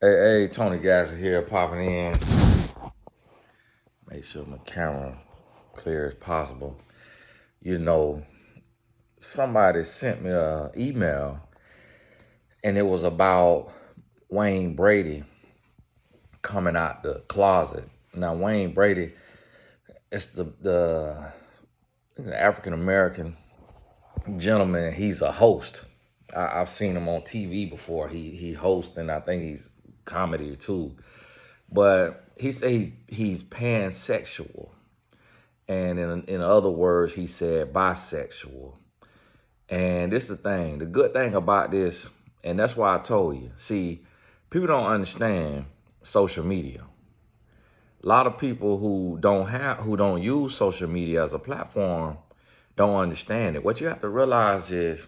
Hey, Tony Gasser here, popping in. Make sure my camera clear as possible. You know, somebody sent me an email, and it was about Wayne Brady coming out the closet. Now, Wayne Brady is the African American gentleman. He's a host. I've seen him on TV before. He hosts, and I think he's comedy too. But he say he's pansexual. And in other words, he said bisexual. And this is the thing. The good thing about this, and that's why I told you. See, people don't understand social media. A lot of people who don't use social media as a platform don't understand it. What you have to realize is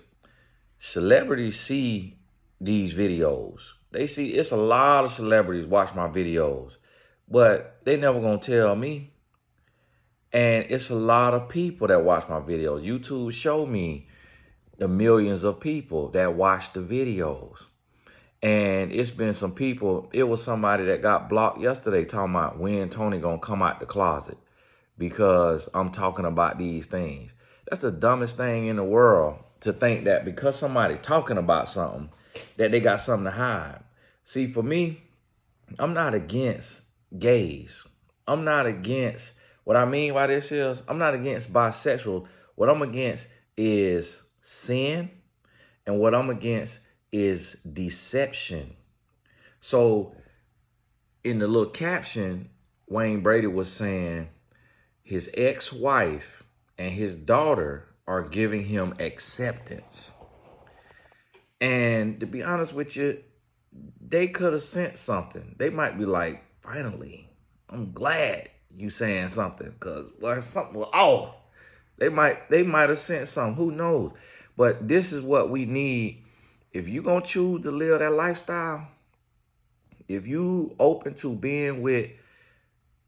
celebrities see these videos. They see it's a lot of celebrities watch my videos, but they never gonna tell me. And it's a lot of people that watch my videos. YouTube showed me the millions of people that watch the videos. And it's been some people, it was somebody that got blocked yesterday talking about when Tony gonna come out the closet because I'm talking about these things. That's the dumbest thing in the world, to think that because somebody talking about something, that they got something to hide. See, for me, I'm not against gays. I'm not against, what I mean by this is, I'm not against bisexual. What I'm against is sin, and what I'm against is deception. So in the little caption, Wayne Brady was saying his ex-wife and his daughter are giving him acceptance. And to be honest with you, they could have sent something. They might be like, finally, I'm glad you saying something, because something was off. They might have sent something. Who knows? But this is what we need. If you gonna choose to live that lifestyle, if you open to being with,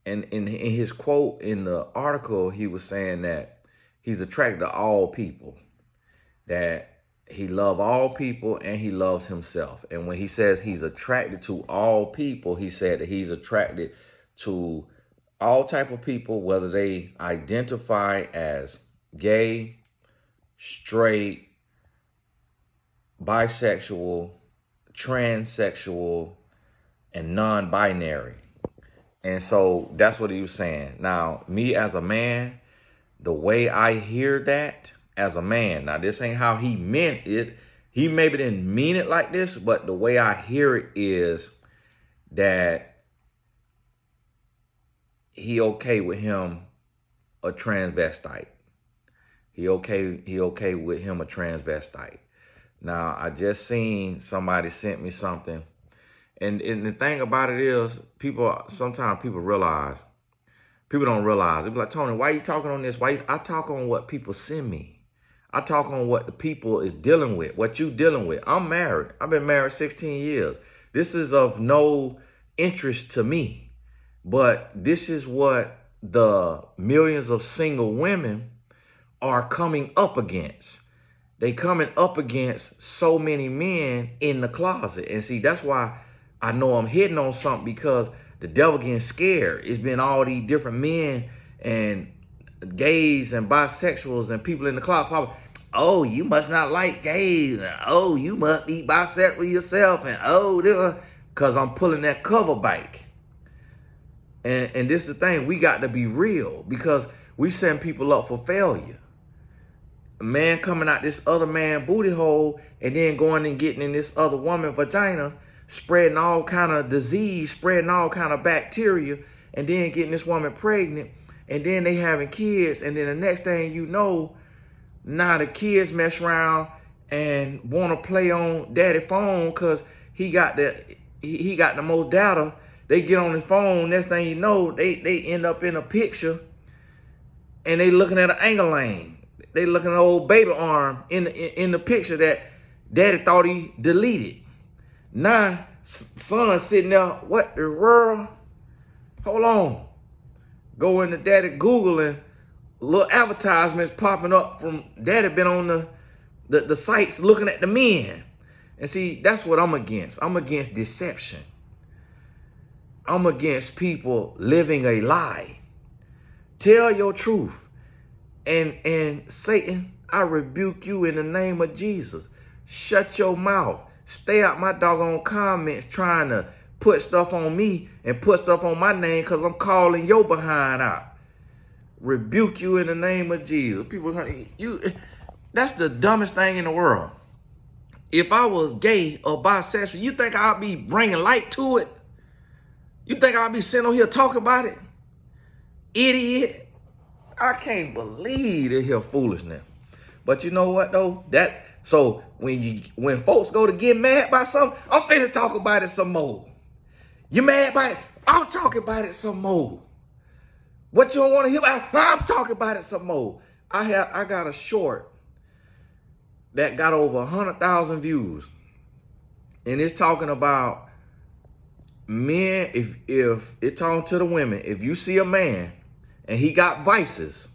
and in his quote in the article, he was saying that he's attracted to all people, that he loves all people and he loves himself. And when he says he's attracted to all people, he said that he's attracted to all type of people, whether they identify as gay, straight, bisexual, transsexual, and non-binary. And so that's what he was saying. Now, me as a man, the way I hear that as a man, now this ain't how he meant it. He maybe didn't mean it like this, but the way I hear it is that he okay with him a transvestite. He okay with him a transvestite. Now, I just seen somebody sent me something. And the thing about it is, sometimes people don't realize. They be like, Tony, why are you talking on this? I talk on what people send me. I talk on what the people is dealing with, what you dealing with. I'm married. I've been married 16 years. This is of no interest to me. But this is what the millions of single women are coming up against. They coming up against so many men in the closet. And see, that's why I know I'm hitting on something, because the devil getting scared. It's been all these different men and gays and bisexuals and people in the closet probably, oh, you must not like gays. And, oh, you must be bisexual yourself. And oh, because I'm pulling that cover back. And this is the thing, we got to be real, because we send people up for failure. A man coming out this other man booty hole and then going and getting in this other woman vagina, spreading all kind of disease, spreading all kind of bacteria, and then getting this woman pregnant, and then they having kids, and then the next thing you know, now the kids mess around and want to play on daddy phone because he got the most data. They get on his phone, next thing you know, they end up in a picture and they looking at an angle lane. They looking at an old baby arm in the picture that daddy thought he deleted. Now, son sitting there, what the world? Hold on. Go into daddy Google and little advertisements popping up from daddy been on the sites looking at the men. And see, that's what I'm against. I'm against deception. I'm against people living a lie. Tell your truth. And Satan, I rebuke you in the name of Jesus. Shut your mouth. Stay out my doggone comments trying to put stuff on me and put stuff on my name because I'm calling your behind out. Rebuke you in the name of Jesus. People, that's the dumbest thing in the world. If I was gay or bisexual, you think I'd be bringing light to it? You think I'd be sitting on here talking about it? Idiot. I can't believe this here foolishness. But you know what though? So when folks go to get mad by something, I'm finna talk about it some more. You mad about it? I'm talking about it some more. What you don't want to hear about? I'm talking about it some more. I got a short that got over 100,000 views, and it's talking about men. If it's talking to the women, if you see a man and he got vices,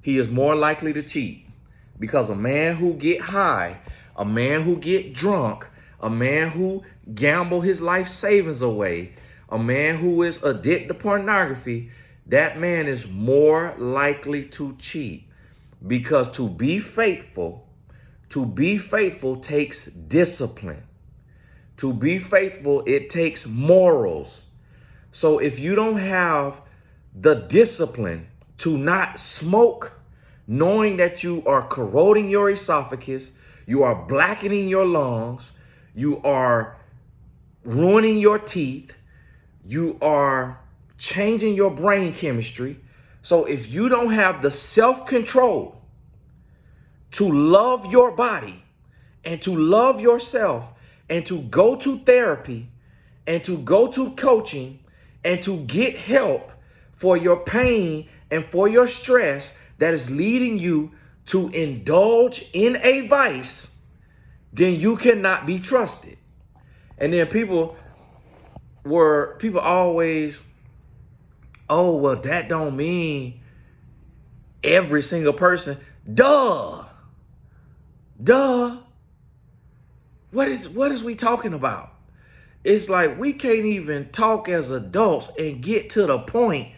he is more likely to cheat. Because a man who get high, a man who get drunk, a man who gamble his life savings away, a man who is addicted to pornography, that man is more likely to cheat. Because to be faithful takes discipline. To be faithful, it takes morals. So if you don't have the discipline to not smoke, knowing that you are corroding your esophagus, you are blackening your lungs, you are ruining your teeth, you are changing your brain chemistry. So if you don't have the self-control to love your body and to love yourself and to go to therapy and to go to coaching and to get help for your pain and for your stress that is leading you to indulge in a vice, then you cannot be trusted. And then people always, oh, well, that don't mean every single person. Duh. What is we talking about? It's like we can't even talk as adults and get to the point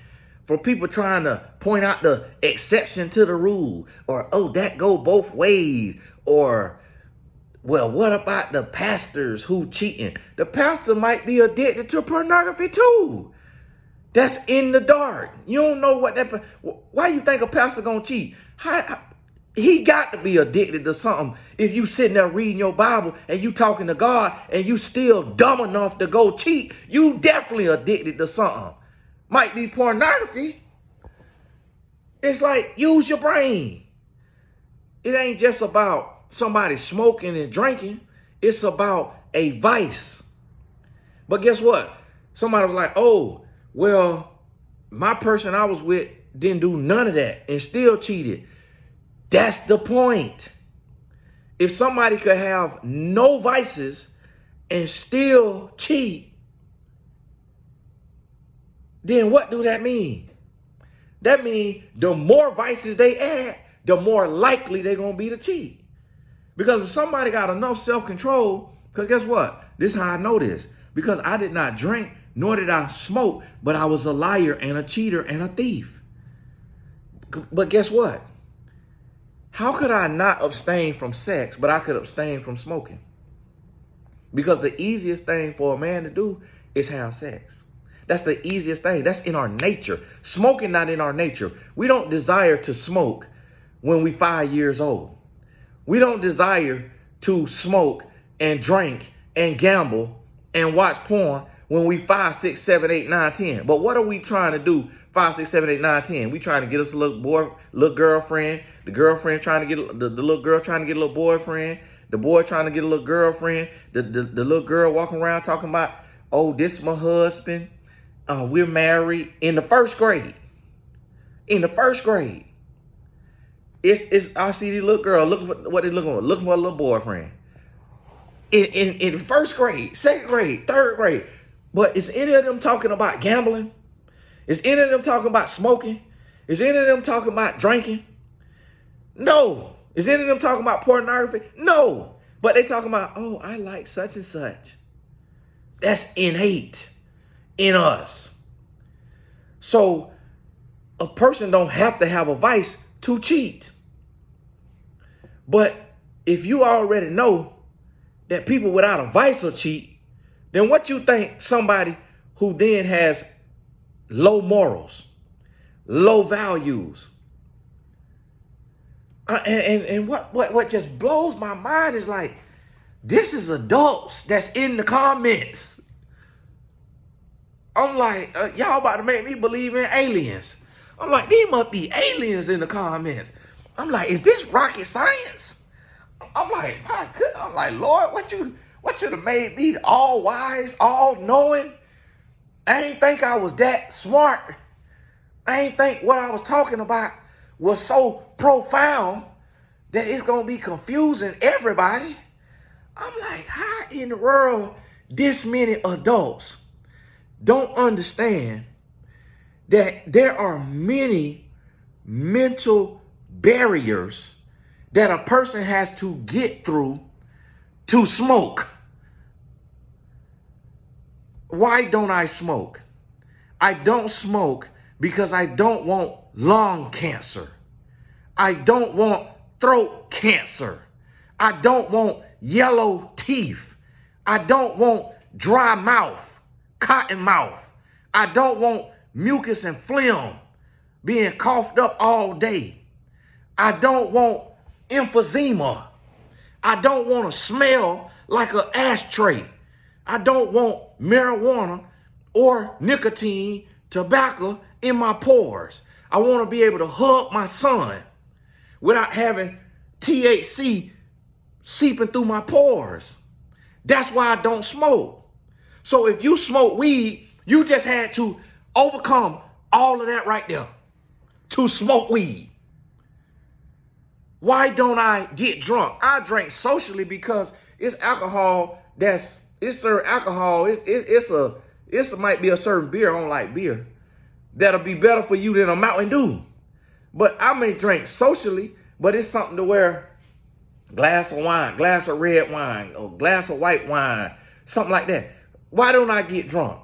for people trying to point out the exception to the rule, or, oh, that go both ways, or, well, what about the pastors who cheating? The pastor might be addicted to pornography too. That's in the dark. You don't know why you think a pastor gonna cheat? He got to be addicted to something. If you sitting there reading your Bible and you talking to God and you still dumb enough to go cheat, you definitely addicted to something. Might be pornography. It's like, use your brain. It ain't just about somebody smoking and drinking. It's about a vice. But guess what? Somebody was like, oh, well, my person I was with didn't do none of that and still cheated. That's the point. If somebody could have no vices and still cheat, then what do that mean? That means the more vices they add, the more likely they're going to be to cheat. Because if somebody got enough self-control, because guess what? This is how I know this. Because I did not drink, nor did I smoke, but I was a liar and a cheater and a thief. But guess what? How could I not abstain from sex, but I could abstain from smoking? Because the easiest thing for a man to do is have sex. That's the easiest thing. That's in our nature. Smoking not in our nature. We don't desire to smoke when we're 5 years old. We don't desire to smoke and drink and gamble and watch porn when we 5, 6, 7, 8, 9, 10. But what are we trying to do 5, 6, 7, 8, 9, 10? We trying to get us a little girlfriend. The girlfriend trying to get the little girl trying to get a little boyfriend. The boy trying to get a little girlfriend. The little girl walking around talking about, oh, this is my husband. We're married in the first grade. In the first grade. I see these little girl looking for what they looking for. Looking for a little boyfriend. In first grade, second grade, third grade. But is any of them talking about gambling? Is any of them talking about smoking? Is any of them talking about drinking? No. Is any of them talking about pornography? No. But they talking about, oh, I like such and such. That's innate. in us. So a person don't have to have a vice to cheat. But if you already know that people without a vice will cheat, then what you think somebody who then has low morals, low values, and what just blows my mind is like, this is adults that's in the comments. I'm like, y'all about to make me believe in aliens. I'm like, these must be aliens in the comments. I'm like, is this rocket science? I'm like, my goodness. I'm like, Lord, what should have made me all wise, all knowing? I ain't think I was that smart. I ain't think what I was talking about was so profound that it's gonna be confusing everybody. I'm like, how in the world this many adults don't understand that there are many mental barriers that a person has to get through to smoke? Why don't I smoke? I don't smoke because I don't want lung cancer. I don't want throat cancer. I don't want yellow teeth. I don't want dry mouth, cotton mouth. I don't want mucus and phlegm being coughed up all day. I don't want emphysema. I don't want to smell like an ashtray. I don't want marijuana or nicotine, tobacco in my pores. I want to be able to hug my son without having THC seeping through my pores. That's why I don't smoke. So if you smoke weed, you just had to overcome all of that right there to smoke weed. Why don't I get drunk? I drink socially because it's alcohol it's certain alcohol. It might be a certain beer. I don't like beer. That'll be better for you than a Mountain Dew. But I may drink socially, but it's something to where glass of wine, glass of red wine, or glass of white wine, something like that. Why don't I get drunk?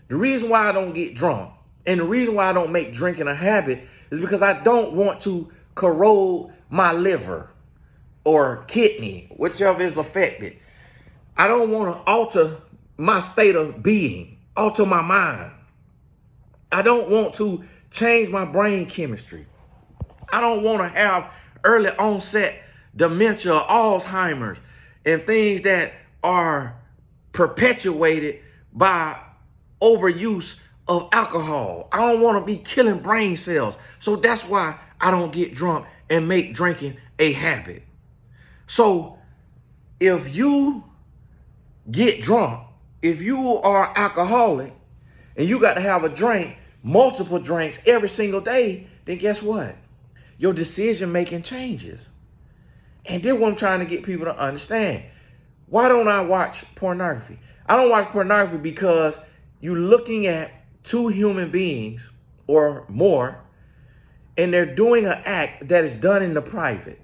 The reason why I don't get drunk and the reason why I don't make drinking a habit is because I don't want to corrode my liver or kidney, whichever is affected. I don't want to alter my state of being, alter my mind. I don't want to change my brain chemistry. I don't want to have early onset dementia, Alzheimer's, and things that are perpetuated by overuse of alcohol. I don't want to be killing brain cells. So that's why I don't get drunk and make drinking a habit. So if you get drunk, if you are alcoholic and you got to have a drink, multiple drinks every single day, then guess what? Your decision making changes. And then what I'm trying to get people to understand. Why don't I watch pornography? I don't watch pornography because you're looking at two human beings or more, and they're doing an act that is done in the private.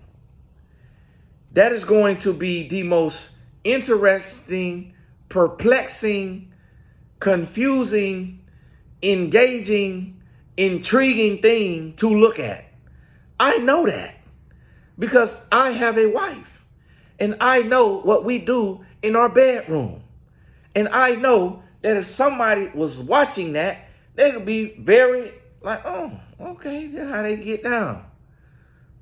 That is going to be the most interesting, perplexing, confusing, engaging, intriguing thing to look at. I know that because I have a wife and I know what we do in our bedroom. And I know that if somebody was watching that, they could be very like, oh, okay, that's how they get down.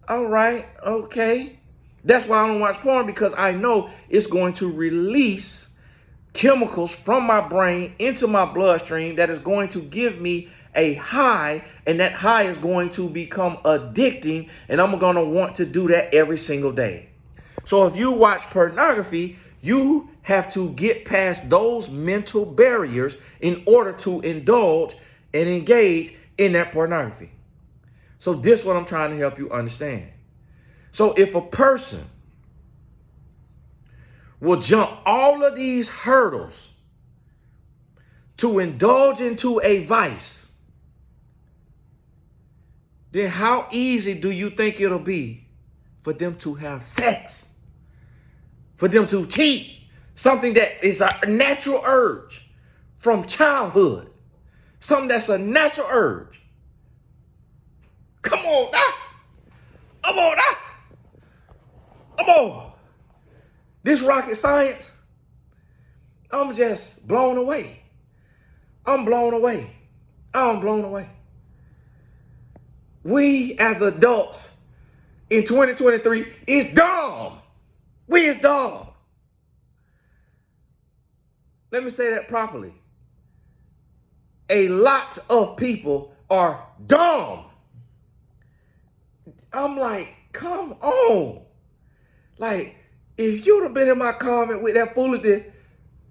All right, okay. That's why I don't watch porn, because I know it's going to release chemicals from my brain into my bloodstream that is going to give me a high, and that high is going to become addicting, and I'm going to want to do that every single day. So if you watch pornography, you have to get past those mental barriers in order to indulge and engage in that pornography. So this is what I'm trying to help you understand. So if a person will jump all of these hurdles to indulge into a vice, then how easy do you think it'll be for them to have sex? For them to cheat? Something that is a natural urge from childhood. Something that's a natural urge. Come on, now. Come on, now. Come on. This rocket science, I'm just blown away. I'm blown away. I'm blown away. We as adults in 2023 is dumb. We is dumb. Let me say that properly. A lot of people are dumb. I'm like, come on. Like, if you'd have been in my comment with that foolishness,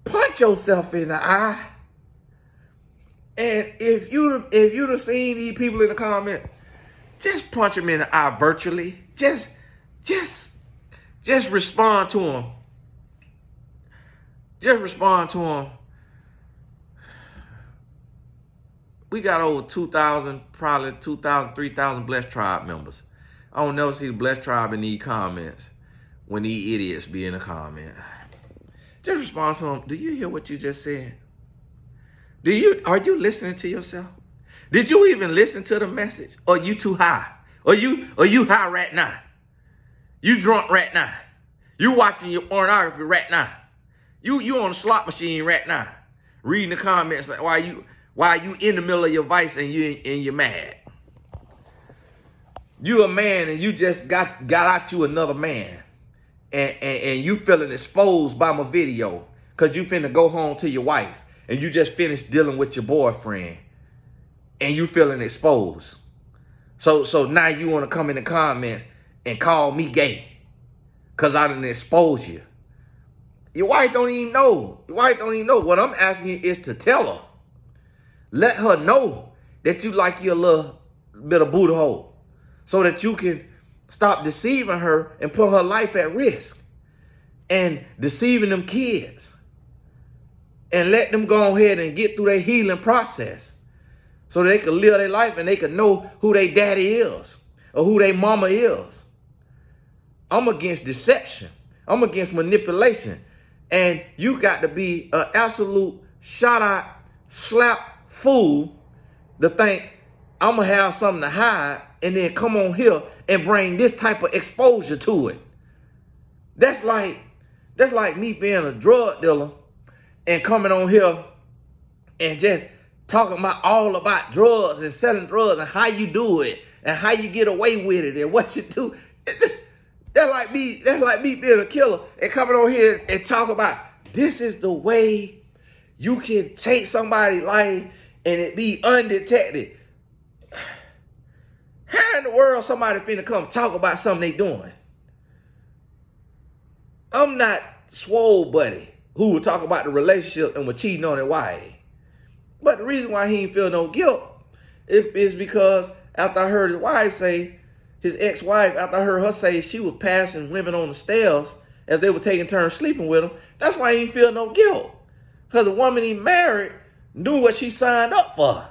punch yourself in the eye. And if you'd have seen these people in the comments, just punch them in the eye virtually. Just respond to them. Just respond to them. We got over 2,000, probably 2,000, 3,000 Blessed Tribe members. I don't never see the Blessed Tribe in these comments when these idiots be in the comment. Just respond to them. Do you hear what you just said? Are you listening to yourself? Did you even listen to the message? Or you too high? Or you high right now? You drunk right now? You watching your pornography right now? You on the slot machine right now? Reading the comments like why you in the middle of your vice and you're mad. You a man and you just got out you another man. And you feeling exposed by my video because you finna go home to your wife and you just finished dealing with your boyfriend and you feeling exposed. So now you want to come in the comments and call me gay because I didn't expose you. Your wife don't even know. Your wife don't even know. What I'm asking you is to tell her. Let her know that you like your little bit of booty hole so that you can stop deceiving her and put her life at risk and deceiving them kids and let them go ahead and get through their healing process so they can live their life and they can know who their daddy is or who their mama is. I'm against deception. I'm against manipulation. And you got to be an absolute shot out, slap fool to think I'm going to have something to hide and then come on here and bring this type of exposure to it. That's like me being a drug dealer and coming on here and just talking all about drugs and selling drugs and how you do it and how you get away with it and what you do. That's like me being a killer and coming on here and talk about this is the way you can take somebody's life and it be undetected. How in the world somebody finna come talk about something they doing? I'm not Swole Buddy who would talk about the relationship and was cheating on his wife. But the reason why he ain't feel no guilt is because after I heard his wife say, his ex-wife, after I heard her say she was passing women on the stairs as they were taking turns sleeping with him, that's why he ain't feel no guilt. Because the woman he married knew what she signed up for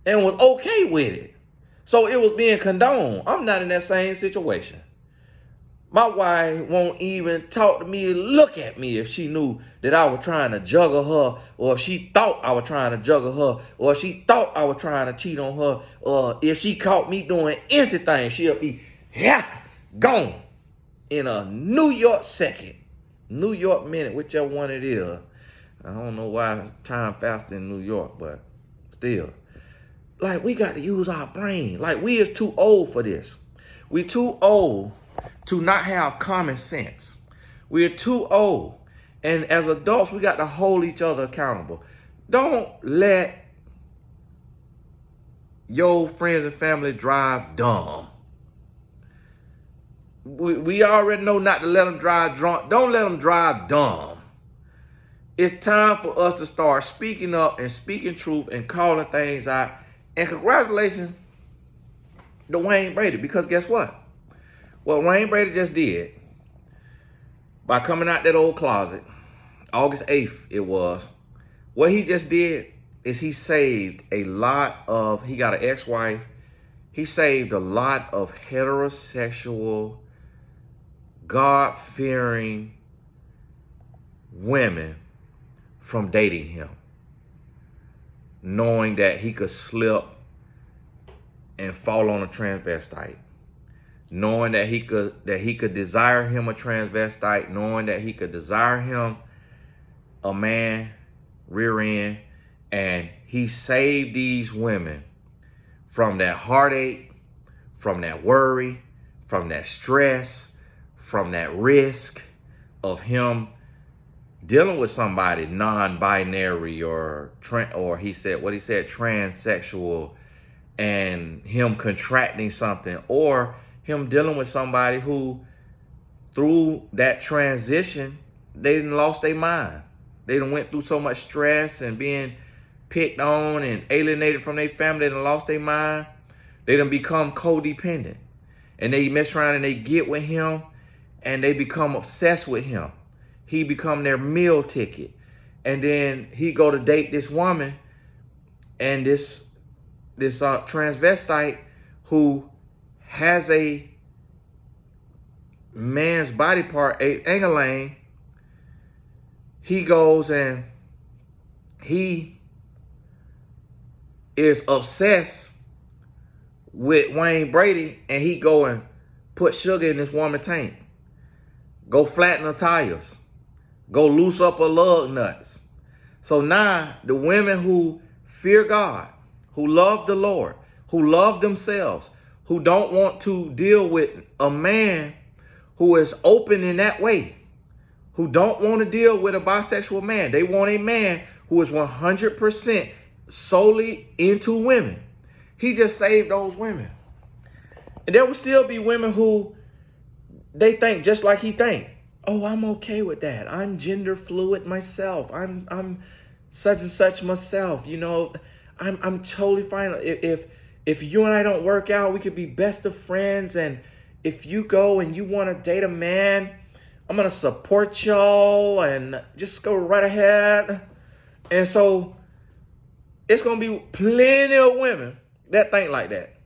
and was okay with it. So it was being condoned. I'm not in that same situation. My wife won't even talk to me, look at me if she knew that I was trying to juggle her, or if she thought I was trying to juggle her, or if she thought I was trying to cheat on her, or if she caught me doing anything, she'll be gone in a New York second, New York minute, whichever one it is. I don't know why time faster in New York, but still. Like, we got to use our brain. Like, we is too old for this. We too old to not have common sense. We're too old. And as adults, we got to hold each other accountable. Don't let your friends and family drive dumb. We already know not to let them drive drunk. Don't let them drive dumb. It's time for us to start speaking up and speaking truth and calling things out. And congratulations to Wayne Brady, because guess what? What Wayne Brady just did by coming out that old closet, August 8th it was, what he just did is he saved a lot of, he got an ex-wife, he saved a lot of heterosexual, God-fearing women from dating him. knowing that he could slip and fall on a transvestite, knowing that he could desire him a transvestite, knowing that he could desire him a man rear end, and he saved these women from that heartache, from that worry, from that stress, from that risk of him dealing with somebody non-binary or he said transsexual, and him contracting something, or him dealing with somebody who through that transition they done lost their mind. They done went through so much stress and being picked on and alienated from their family. They done lost their mind. They done become codependent, and they mess around and they get with him and they become obsessed with him. He become their meal ticket. And then he go to date this woman, and this transvestite who has a man's body part, Angeline. He goes and he is obsessed with Wayne Brady, and he go and put sugar in this woman's tank, go flatten her tires, go loose up her lug nuts. So now the women who fear God, who love the Lord, who love themselves, who don't want to deal with a man who is open in that way, who don't want to deal with a bisexual man. They want a man who is 100% solely into women. He just saved those women. And there will still be women who they think just like he think. Oh, I'm okay with that. I'm gender fluid myself. I'm such and such myself. You know, I'm totally fine. If you and I don't work out, we could be best of friends. And if you go and you want to date a man, I'm going to support y'all and just go right ahead. And so it's going to be plenty of women that think like that.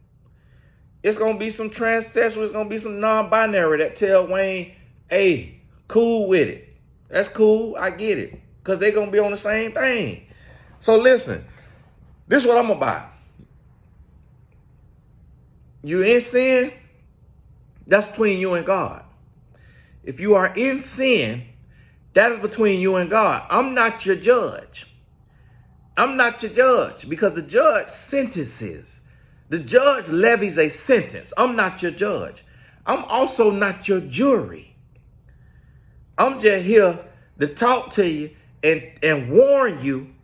It's going to be some transsexual. It's going to be some non-binary that tell Wayne, hey, cool with it. That's cool. I get it. Because they're going to be on the same thing. So listen, this is what I'm about. You in sin, that's between you and God. If you are in sin, that is between you and God. I'm not your judge. I'm not your judge, because the judge sentences. The judge levies a sentence. I'm not your judge. I'm also not your jury. I'm just here to talk to you and warn you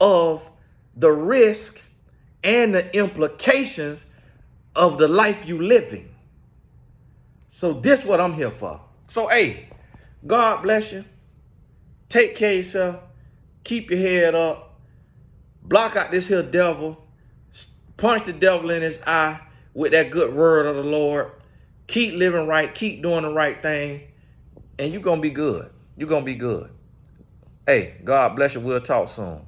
of the risk and the implications of the life you living. So this is what I'm here for. So, hey, God bless you. Take care of yourself. Keep your head up. Block out this here devil. Punch the devil in his eye with that good word of the Lord. Keep living right. Keep doing the right thing. And you're going to be good. You're going to be good. Hey, God bless you. We'll talk soon.